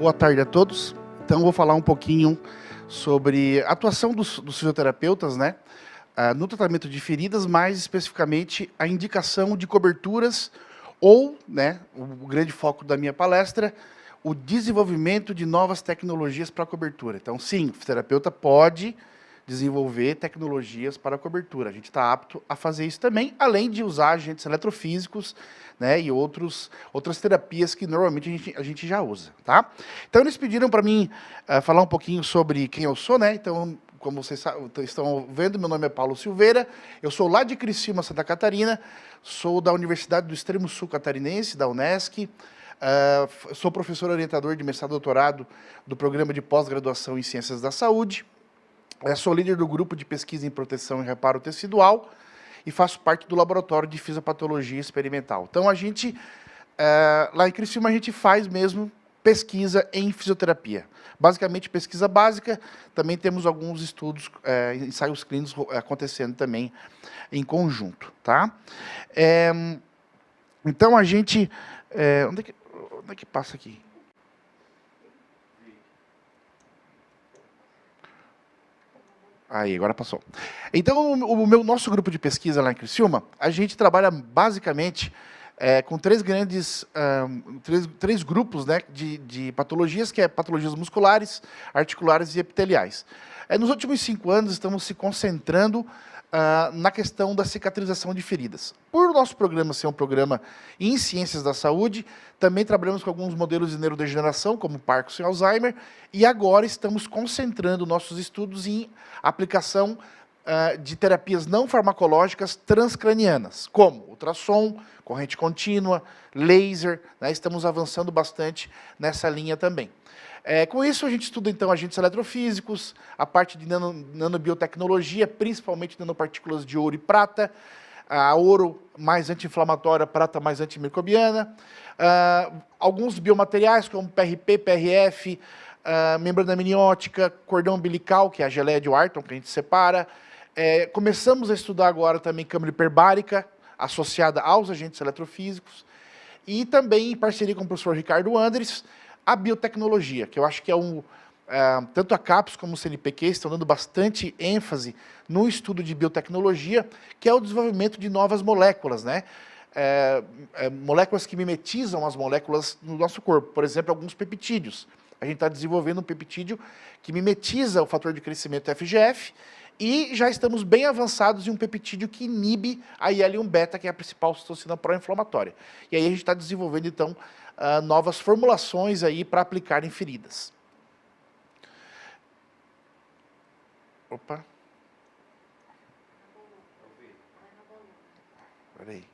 Boa tarde a todos. Então, vou falar um pouquinho sobre a atuação dos fisioterapeutas, né, no tratamento de feridas, mais especificamente a indicação de coberturas ou, né, o grande foco da minha palestra, o desenvolvimento de novas tecnologias para cobertura. Então, sim, o fisioterapeuta pode desenvolver tecnologias para cobertura. A gente está apto a fazer isso também, além de usar agentes eletrofísicos, né, e outras terapias que normalmente a gente já usa, tá? Então, eles pediram para mim falar um pouquinho sobre quem eu sou, né? Então, como vocês estão vendo, meu nome é Paulo Silveira, eu sou lá de Criciúma, Santa Catarina, sou da Universidade do Extremo Sul Catarinense, da Unesc, sou professor orientador de mestrado e doutorado do Programa de Pós-Graduação em Ciências da Saúde, sou líder do grupo de pesquisa em proteção e reparo tecidual e faço parte do laboratório de fisiopatologia experimental. Então, a gente, lá em Criciúma, a gente faz mesmo pesquisa em fisioterapia. Basicamente, pesquisa básica, também temos alguns estudos, ensaios clínicos acontecendo também em conjunto, tá? Então, a gente... onde é que passa aqui? Aí, agora passou. Então, o nosso grupo de pesquisa lá em Criciúma, a gente trabalha basicamente com três grupos, né, de patologias, que é patologias musculares, articulares e epiteliais. Nos últimos 5 anos, estamos se concentrando na questão da cicatrização de feridas. Por o nosso programa ser um programa em ciências da saúde, também trabalhamos com alguns modelos de neurodegeneração, como Parkinson e Alzheimer, e agora estamos concentrando nossos estudos em aplicação de terapias não farmacológicas transcranianas, como ultrassom, corrente contínua, laser, né? Estamos avançando bastante nessa linha também. Com isso, a gente estuda, então, agentes eletrofísicos, a parte de nanobiotecnologia, principalmente nanopartículas de ouro e prata, a ouro mais anti-inflamatória, prata mais antimicrobiana, alguns biomateriais, como PRP, PRF, membrana amniótica, cordão umbilical, que é a geleia de Wharton, que a gente separa. Começamos a estudar agora também câmara hiperbárica, associada aos agentes eletrofísicos, e também, em parceria com o professor Ricardo Andres, a biotecnologia, que eu acho que tanto a CAPES como o CNPq estão dando bastante ênfase no estudo de biotecnologia, que é o desenvolvimento de novas moléculas, né? Moléculas que mimetizam as moléculas no nosso corpo, por exemplo, alguns peptídeos. A gente está desenvolvendo um peptídeo que mimetiza o fator de crescimento FGF, e já estamos bem avançados em um peptídeo que inibe a IL-1-beta, que é a principal citocina pró-inflamatória. E aí a gente está desenvolvendo, então, novas formulações aí para aplicar em feridas. Opa. Peraí.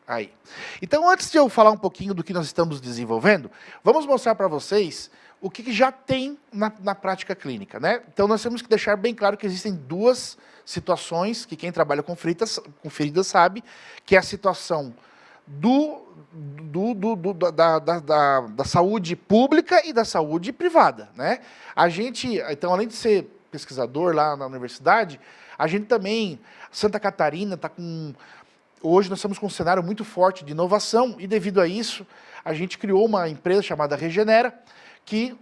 Aí. Então, antes de eu falar um pouquinho do que nós estamos desenvolvendo, vamos mostrar para vocês o que já tem na prática clínica, né? Então, nós temos que deixar bem claro que existem duas situações que quem trabalha com feridas sabe, que é a situação da saúde pública e da saúde privada, né? A gente, então, além de ser pesquisador lá na universidade, a gente também, Santa Catarina está com... Hoje nós estamos com um cenário muito forte de inovação e, devido a isso, a gente criou uma empresa chamada Regenera, que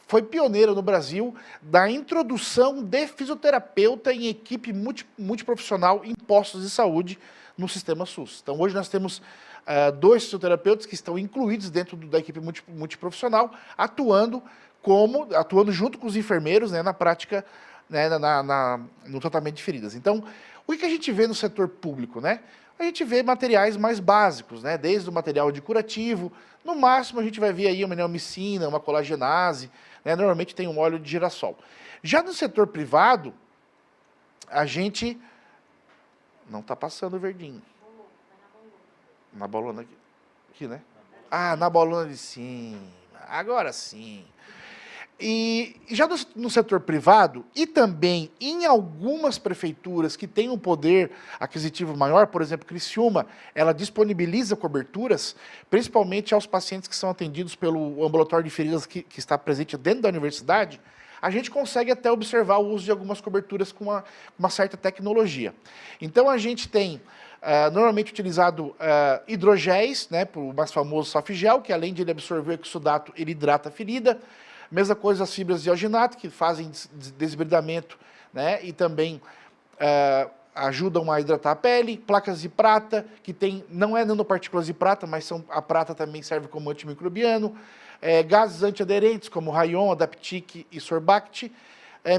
foi pioneira no Brasil da introdução de fisioterapeuta em equipe multiprofissional em postos de saúde no sistema SUS. Então, hoje nós temos 2 fisioterapeutas que estão incluídos dentro da equipe multiprofissional, atuando junto com os enfermeiros, né, na prática, né, no tratamento de feridas. Então, o que a gente vê no setor público, né? A gente vê materiais mais básicos, né? Desde o material de curativo, no máximo a gente vai ver aí uma neomicina, uma colagenase, né? Normalmente tem um óleo de girassol. Já no setor privado, a gente... Não está passando o verdinho. Na bolona aqui, né? Na bolona de cima. Agora sim. E já no setor privado, e também em algumas prefeituras que têm um poder aquisitivo maior, por exemplo, Criciúma, ela disponibiliza coberturas, principalmente aos pacientes que são atendidos pelo ambulatório de feridas que está presente dentro da universidade, a gente consegue até observar o uso de algumas coberturas com uma certa tecnologia. Então, a gente tem normalmente utilizado hidrogéis, né, o mais famoso Sofgel, que além de ele absorver o exudato, ele hidrata a ferida. Mesma coisa as fibras de alginato, que fazem desbridamento, né, e também ajudam a hidratar a pele. Placas de prata, que não é nanopartículas de prata, mas a prata também serve como antimicrobiano. Gases antiaderentes, como Rayon, Adaptic e Sorbact.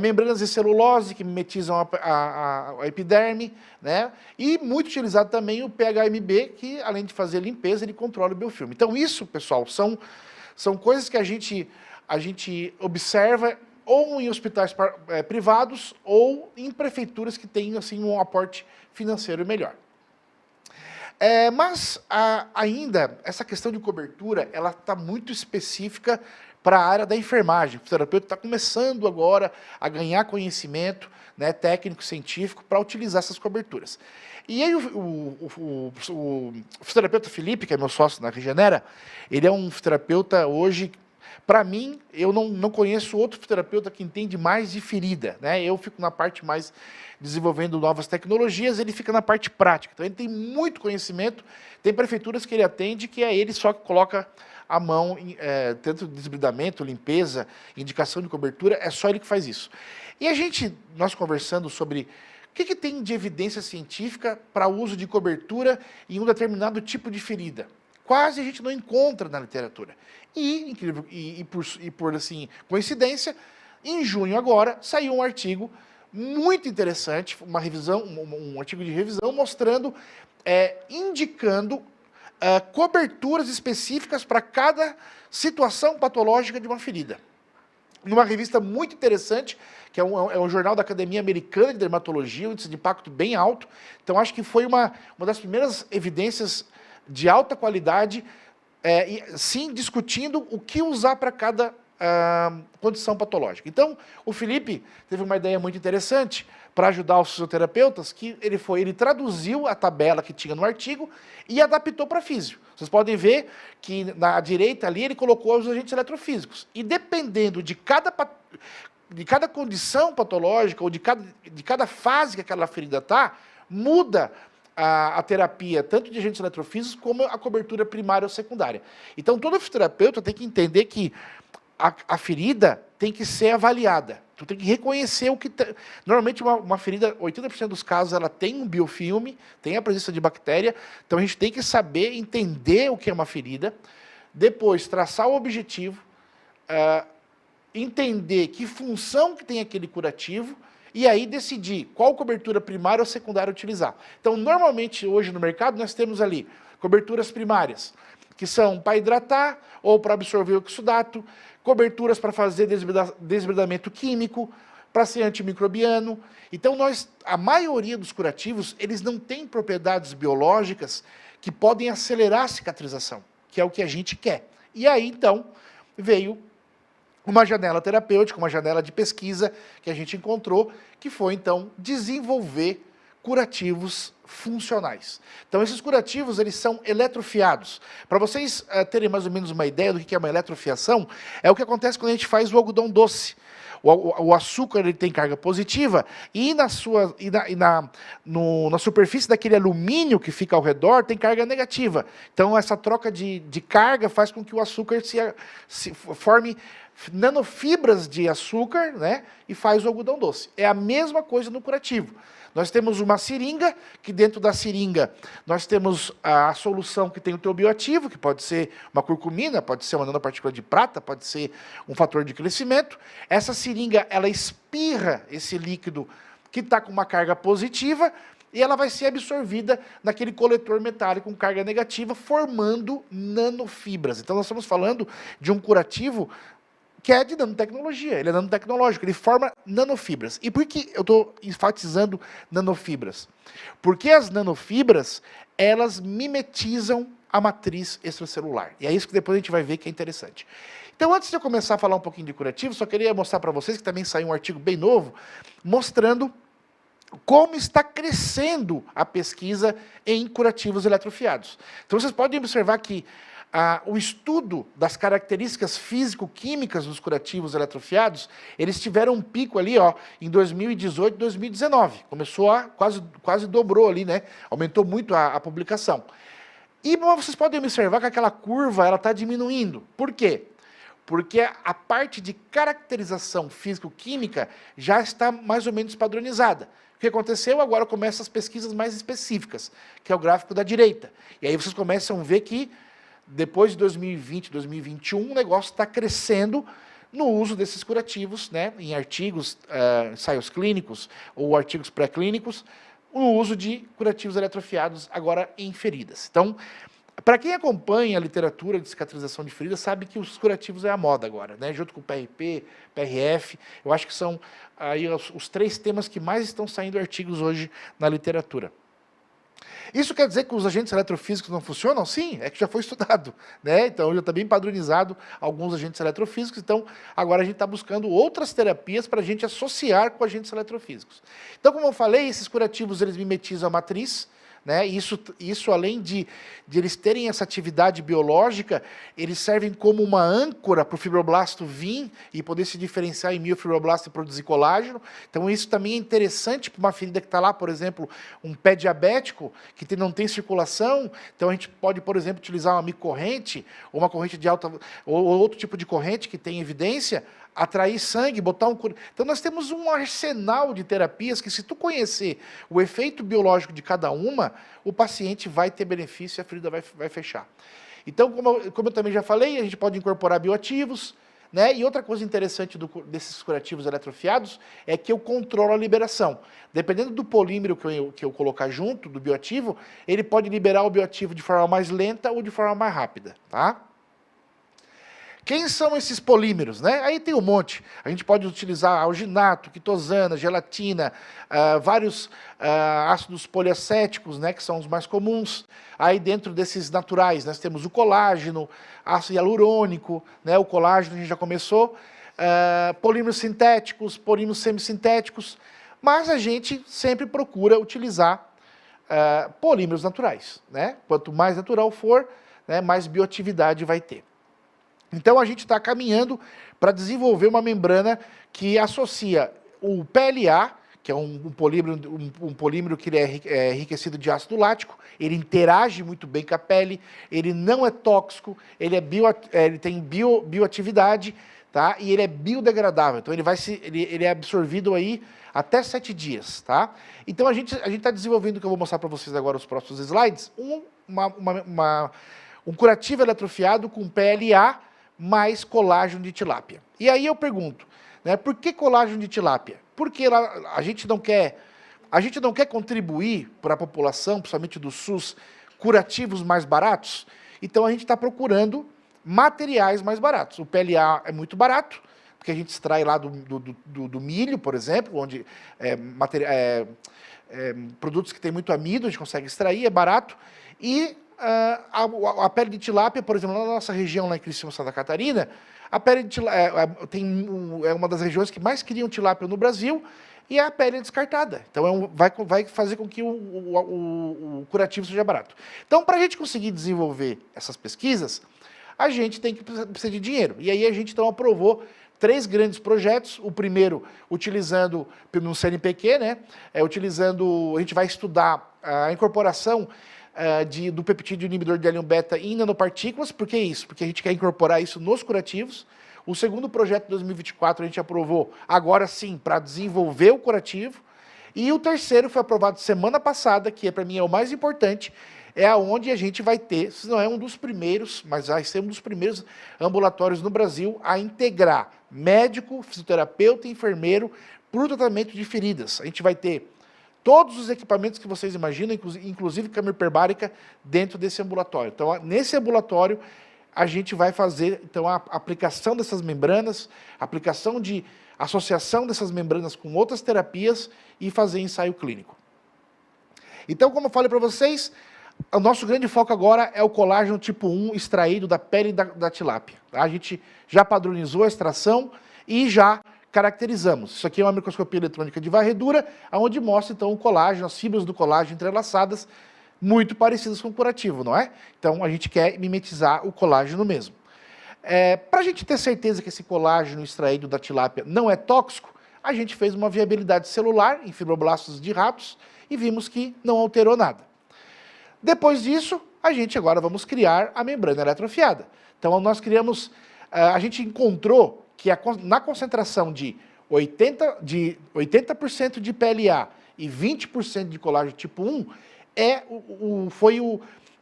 Membranas de celulose, que mimetizam a epiderme, né? E muito utilizado também o PHMB, que além de fazer limpeza, ele controla o biofilme. Então isso, pessoal, são coisas que a gente observa ou em hospitais privados ou em prefeituras que têm assim, um aporte financeiro melhor. Mas ainda, essa questão de cobertura, ela está muito específica para a área da enfermagem. O fisioterapeuta está começando agora a ganhar conhecimento, né, técnico, científico, para utilizar essas coberturas. E aí o fisioterapeuta Felipe, que é meu sócio na Regenera, ele é um fisioterapeuta hoje, para mim, eu não conheço outro fisioterapeuta que entende mais de ferida, né? Eu fico na parte mais desenvolvendo novas tecnologias, ele fica na parte prática. Então ele tem muito conhecimento, tem prefeituras que ele atende, que é ele só que coloca a mão, tanto desbridamento, limpeza, indicação de cobertura, é só ele que faz isso. E nós conversando sobre o que tem de evidência científica para o uso de cobertura em um determinado tipo de ferida. Quase a gente não encontra na literatura. E por assim, coincidência, em junho agora, saiu um artigo muito interessante, um artigo de revisão mostrando, indicando coberturas específicas para cada situação patológica de uma ferida. Numa revista muito interessante, que é um jornal da Academia Americana de Dermatologia, um índice de impacto bem alto. Então, acho que foi uma das primeiras evidências de alta qualidade, sim, discutindo o que usar para cada condição patológica. Então, o Felipe teve uma ideia muito interessante para ajudar os fisioterapeutas, que ele traduziu a tabela que tinha no artigo e adaptou para físio. Vocês podem ver que na direita ali ele colocou os agentes eletrofísicos. E dependendo de cada condição patológica ou de cada fase que aquela ferida está, muda a terapia, tanto de agentes eletrofísicos como a cobertura primária ou secundária. Então, todo fisioterapeuta tem que entender que a ferida tem que ser avaliada. Tu tem que reconhecer o que... Normalmente, uma ferida, 80% dos casos, ela tem um biofilme, tem a presença de bactéria, então a gente tem que saber, entender o que é uma ferida, depois traçar o objetivo, entender que função que tem aquele curativo, e aí decidir qual cobertura primária ou secundária utilizar. Então, normalmente, hoje no mercado, nós temos ali coberturas primárias, que são para hidratar ou para absorver o exudato, coberturas para fazer desbridamento químico, para ser antimicrobiano. Então, a maioria dos curativos, eles não têm propriedades biológicas que podem acelerar a cicatrização, que é o que a gente quer. E aí, então, veio uma janela terapêutica, uma janela de pesquisa que a gente encontrou, que foi, então, desenvolver curativos funcionais. Então, esses curativos, eles são eletrofiados. Para vocês terem mais ou menos uma ideia do que é uma eletrofiação, é o que acontece quando a gente faz o algodão doce. O açúcar ele tem carga positiva e na superfície daquele alumínio que fica ao redor tem carga negativa. Então, essa troca de carga faz com que o açúcar se forme nanofibras de açúcar, né, e faz o algodão doce. É a mesma coisa no curativo. Nós temos uma seringa, que dentro da seringa nós temos a solução que tem o teu bioativo, que pode ser uma curcumina, pode ser uma nanopartícula de prata, pode ser um fator de crescimento. Essa seringa, ela espirra esse líquido que está com uma carga positiva e ela vai ser absorvida naquele coletor metálico com carga negativa, formando nanofibras. Então, nós estamos falando de um curativo que é de nanotecnologia, ele é nanotecnológico, ele forma nanofibras. E por que eu estou enfatizando nanofibras? Porque as nanofibras, elas mimetizam a matriz extracelular. E é isso que depois a gente vai ver que é interessante. Então, antes de eu começar a falar um pouquinho de curativo, só queria mostrar para vocês que também saiu um artigo bem novo, mostrando como está crescendo a pesquisa em curativos eletrofiados. Então, vocês podem observar que o estudo das características físico-químicas dos curativos eletrofiados, eles tiveram um pico ali, ó, em 2018, 2019. Começou a, quase dobrou ali, né? Aumentou muito a publicação. E vocês podem observar que aquela curva, ela está diminuindo. Por quê? Porque a parte de caracterização físico-química já está mais ou menos padronizada. O que aconteceu? Agora começam as pesquisas mais específicas, que é o gráfico da direita. E aí vocês começam a ver que depois de 2020, 2021, o negócio está crescendo no uso desses curativos, né, em artigos, ensaios clínicos ou artigos pré-clínicos, o uso de curativos eletrofiados agora em feridas. Então, para quem acompanha a literatura de cicatrização de feridas, sabe que os curativos é a moda agora, né, junto com o PRP, PRF, eu acho que são aí os 3 temas que mais estão saindo artigos hoje na literatura. Isso quer dizer que os agentes eletrofísicos não funcionam? Sim, é que já foi estudado, né? Então já está bem padronizado alguns agentes eletrofísicos, então agora a gente está buscando outras terapias para a gente associar com agentes eletrofísicos. Então, como eu falei, esses curativos eles mimetizam a matriz, né? Isso além de eles terem essa atividade biológica, eles servem como uma âncora para o fibroblasto vir e poder se diferenciar em miofibroblasto e produzir colágeno. Então isso também é interessante para uma ferida que está lá, por exemplo, um pé diabético, que não tem circulação. Então a gente pode, por exemplo, utilizar uma micorrente, ou uma corrente de alta, ou outro tipo de corrente que tem evidência, atrair sangue, botar um... Então nós temos um arsenal de terapias que, se tu conhecer o efeito biológico de cada uma, o paciente vai ter benefício e a ferida vai fechar. Então, como eu também já falei, a gente pode incorporar bioativos, né? E outra coisa interessante desses curativos eletrofiados é que eu controlo a liberação. Dependendo do polímero que eu colocar junto, do bioativo, ele pode liberar o bioativo de forma mais lenta ou de forma mais rápida, tá? Quem são esses polímeros, né? Aí tem um monte. A gente pode utilizar alginato, quitosana, gelatina, vários ácidos poliacéticos, né, que são os mais comuns. Aí dentro desses naturais, nós temos o colágeno, ácido hialurônico, né, o colágeno a gente já começou, polímeros sintéticos, polímeros semissintéticos, mas a gente sempre procura utilizar polímeros naturais, né? Quanto mais natural for, né, mais bioatividade vai ter. Então, a gente está caminhando para desenvolver uma membrana que associa o PLA, que é um polímero que ele é enriquecido de ácido lático, ele interage muito bem com a pele, ele não é tóxico, ele tem bioatividade, tá? E ele é biodegradável, então ele é absorvido aí até 7 dias. Tá? Então, a gente está desenvolvendo, que eu vou mostrar para vocês agora os próximos slides, um curativo eletrofiado com PLA, mais colágeno de tilápia. E aí eu pergunto, né, por que colágeno de tilápia? Porque a gente não quer contribuir para a população, principalmente do SUS, curativos mais baratos? Então a gente está procurando materiais mais baratos. O PLA é muito barato, porque a gente extrai lá do milho, por exemplo, onde produtos que têm muito amido, a gente consegue extrair, é barato, e a pele de tilápia, por exemplo, na nossa região, lá em Criciúma, Santa Catarina, a pele de tilápia é uma das regiões que mais criam tilápia no Brasil, e a pele é descartada. Então, vai fazer com que o curativo seja barato. Então, para a gente conseguir desenvolver essas pesquisas, a gente precisa de dinheiro. E aí a gente, então, aprovou 3 grandes projetos. O primeiro, utilizando no CNPq, né? A gente vai estudar a incorporação do peptídeo inibidor de L1-beta em nanopartículas. Por que isso? Porque a gente quer incorporar isso nos curativos. O segundo projeto de 2024 a gente aprovou, agora sim, para desenvolver o curativo. E o terceiro foi aprovado semana passada, que para mim é o mais importante, é onde a gente vai ter, se não é um dos primeiros, mas vai ser um dos primeiros ambulatórios no Brasil a integrar médico, fisioterapeuta e enfermeiro para o tratamento de feridas. A gente vai ter todos os equipamentos que vocês imaginam, inclusive câmera hiperbárica, dentro desse ambulatório. Então, nesse ambulatório, a gente vai fazer então, a aplicação dessas membranas, aplicação de associação dessas membranas com outras terapias e fazer ensaio clínico. Então, como eu falei para vocês, o nosso grande foco agora é o colágeno tipo 1 extraído da pele da tilápia. Tá? A gente já padronizou a extração e já caracterizamos. Isso aqui é uma microscopia eletrônica de varredura, onde mostra então o colágeno, as fibras do colágeno entrelaçadas, muito parecidas com o curativo, não é? Então a gente quer mimetizar o colágeno mesmo. Para a gente ter certeza que esse colágeno extraído da tilápia não é tóxico, a gente fez uma viabilidade celular em fibroblastos de ratos e vimos que não alterou nada. Depois disso, a gente agora vamos criar a membrana eletrofiada. Então nós criamos, a gente encontrou que na concentração de 80% de PLA e 20% de colágeno tipo 1 foi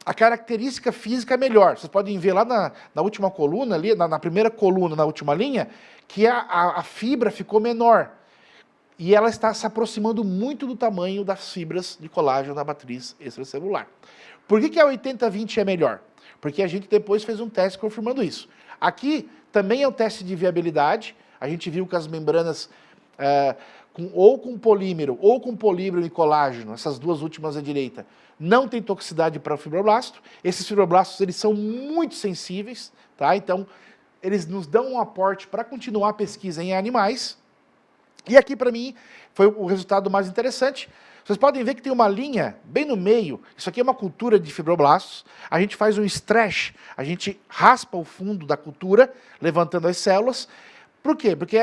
a característica física melhor. Vocês podem ver lá na última coluna, ali, na primeira coluna, na última linha, que a fibra ficou menor. E ela está se aproximando muito do tamanho das fibras de colágeno da matriz extracelular. Por que a 80-20 é melhor? Porque a gente depois fez um teste confirmando isso. Aqui também é um teste de viabilidade. A gente viu que as membranas ou com polímero ou com polímero e colágeno, essas duas últimas à direita, não tem toxicidade para o fibroblasto. Esses fibroblastos eles são muito sensíveis, tá? Então eles nos dão um aporte para continuar a pesquisa em animais. E aqui para mim foi o resultado mais interessante. Vocês podem ver que tem uma linha bem no meio. Isso aqui é uma cultura de fibroblastos. A gente faz um stretch, a gente raspa o fundo da cultura, levantando as células. Por quê? Porque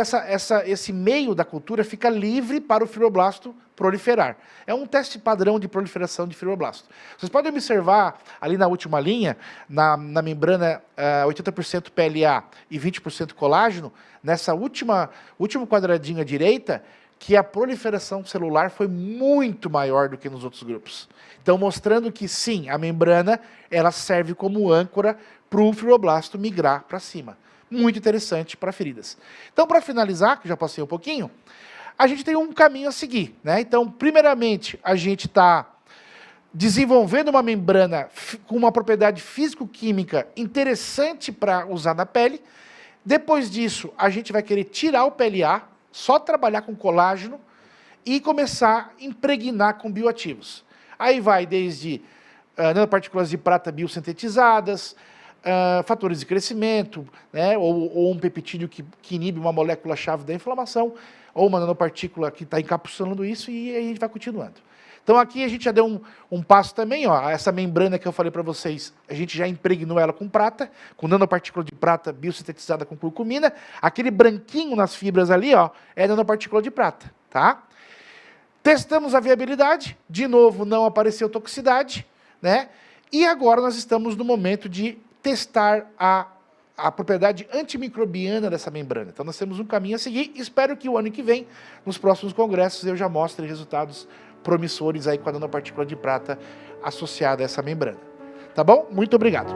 esse meio da cultura fica livre para o fibroblasto proliferar. É um teste padrão de proliferação de fibroblasto. Vocês podem observar ali na última linha, na membrana 80% PLA e 20% colágeno, nessa último quadradinho à direita, que a proliferação celular foi muito maior do que nos outros grupos. Então, mostrando que sim, a membrana ela serve como âncora para o fibroblasto migrar para cima. Muito interessante para feridas. Então, para finalizar, que já passei um pouquinho, a gente tem um caminho a seguir, né? Então, primeiramente, a gente está desenvolvendo uma membrana com uma propriedade físico-química interessante para usar na pele. Depois disso, a gente vai querer tirar o PLA, só trabalhar com colágeno e começar a impregnar com bioativos. Aí vai desde nanopartículas de prata biosintetizadas, fatores de crescimento, né, ou um peptídeo que inibe uma molécula-chave da inflamação, ou uma nanopartícula que está encapsulando isso, e aí a gente vai continuando. Então aqui a gente já deu um passo também, ó, essa membrana que eu falei para vocês, a gente já impregnou ela com prata, com nanopartícula de prata biosintetizada com curcumina. Aquele branquinho nas fibras ali, ó, é nanopartícula de prata, tá? Testamos a viabilidade, de novo não apareceu toxicidade, né? E agora nós estamos no momento de testar a propriedade antimicrobiana dessa membrana. Então nós temos um caminho a seguir. Espero que o ano que vem, nos próximos congressos, eu já mostre resultados promissores aí com a nanopartícula de prata associada a essa membrana. Tá bom? Muito obrigado.